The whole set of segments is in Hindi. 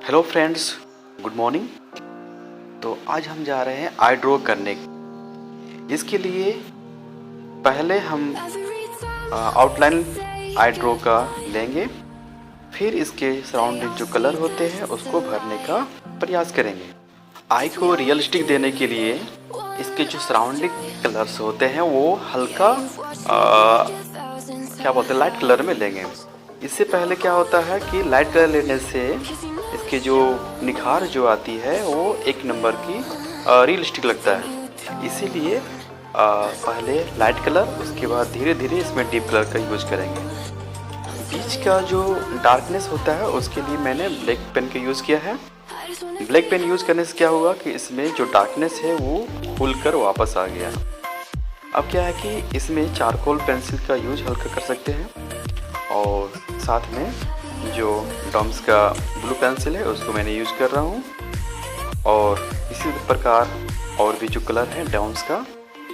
Hello friends, good morning. तो आज हम जा रहे हैं आई ड्रॉ करने। इसके लिए पहले हम आउटलाइन आई ड्रॉ का लेंगे, फिर इसके सराउंडिंग जो कलर होते हैं उसको भरने का प्रयास करेंगे। आई को रियलिस्टिक देने के लिए इसके जो सराउंडिंग कलर्स होते हैं वो हल्का क्या बोलते हैं लाइट कलर में लेंगे। इससे पहले क्या होता है कि लाइट कलर लेने से इसके जो निखार जो आती है वो एक नंबर की रियलिस्टिक लगता है। इसीलिए पहले लाइट कलर, उसके बाद धीरे धीरे इसमें डीप कलर का यूज करेंगे। बीच का जो डार्कनेस होता है उसके लिए मैंने ब्लैक पेन का यूज़ किया है। ब्लैक पेन यूज़ करने से क्या होगा कि इसमें जो डार्कनेस है वो खुलकर वापस आ गया। अब क्या है कि इसमें चारकोल पेंसिल का यूज हल्का कर सकते हैं, और साथ में जो डॉम्स का ब्लू पेंसिल है उसको मैंने यूज कर रहा हूँ। और इसी प्रकार और भी जो कलर है डॉम्स का,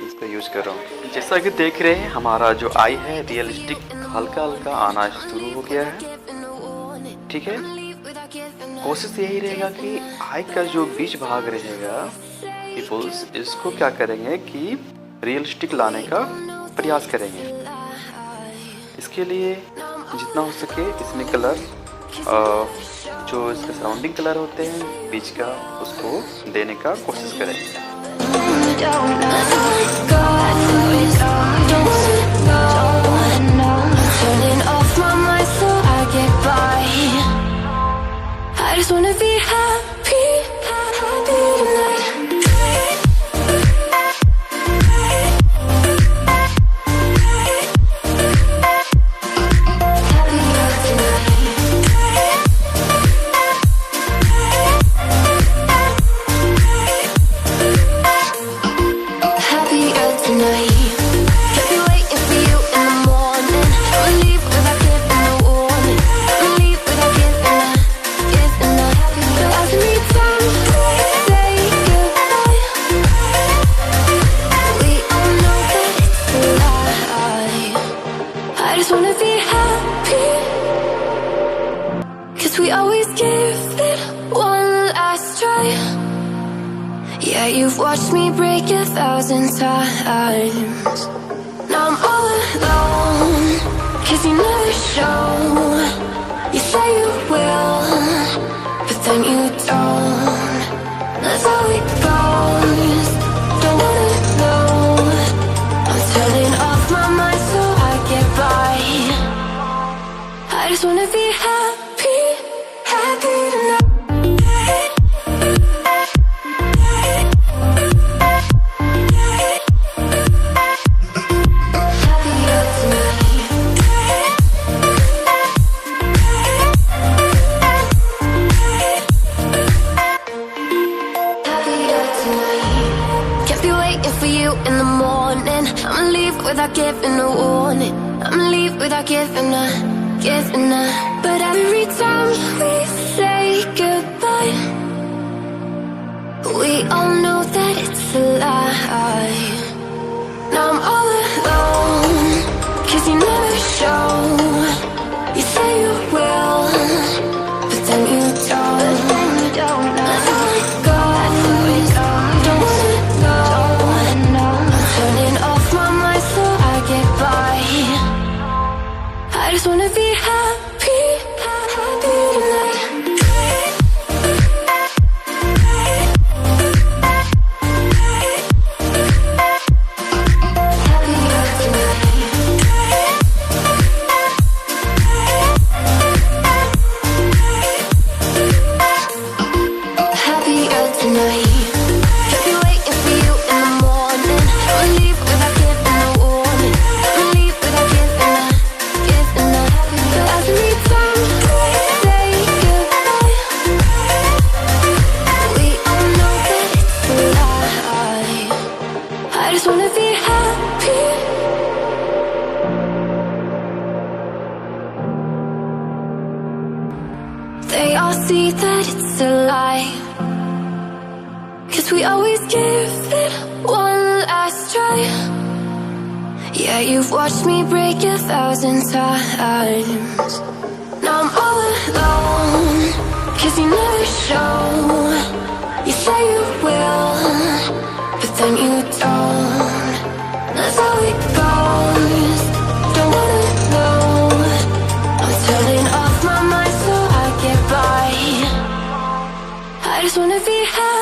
इसका यूज कर रहा हूँ। जैसा कि देख रहे हैं हमारा जो आई है रियलिस्टिक हल्का हल्का आना शुरू हो गया है। ठीक है, कोशिश यही रहेगा कि आई का जो बीच भाग रहेगा पीपल्स, इसको क्या करेंगे कि रियलिस्टिक लाने का प्रयास करेंगे। इसके लिए जितना हो सके इसमें कलर जो इसके सराउंडिंग कलर होते हैं बीच का, उसको देने का कोशिश करेंगे। Yeah, you've watched me break 1,000 times. Now I'm all alone, 'cause you never show. You say you will, but then you don't. That's how it goes, don't wanna know. I'm turning off my mind so I get by. I just wanna be happy, happy tonight. Without giving a warning, I'ma leave without giving a. But every time we say goodbye, we all know that it's a lie. Now I'm all alone, 'cause you never show. You say you will, but then you don't. That's how it goes, don't wanna know. I'm turning off my mind so I get by. I just wanna be happy, happy tonight. They all see that it's a lie, 'cause we always give it one last try. Yeah, you've watched me break 1,000 times. Now I'm all alone, 'cause you never be high.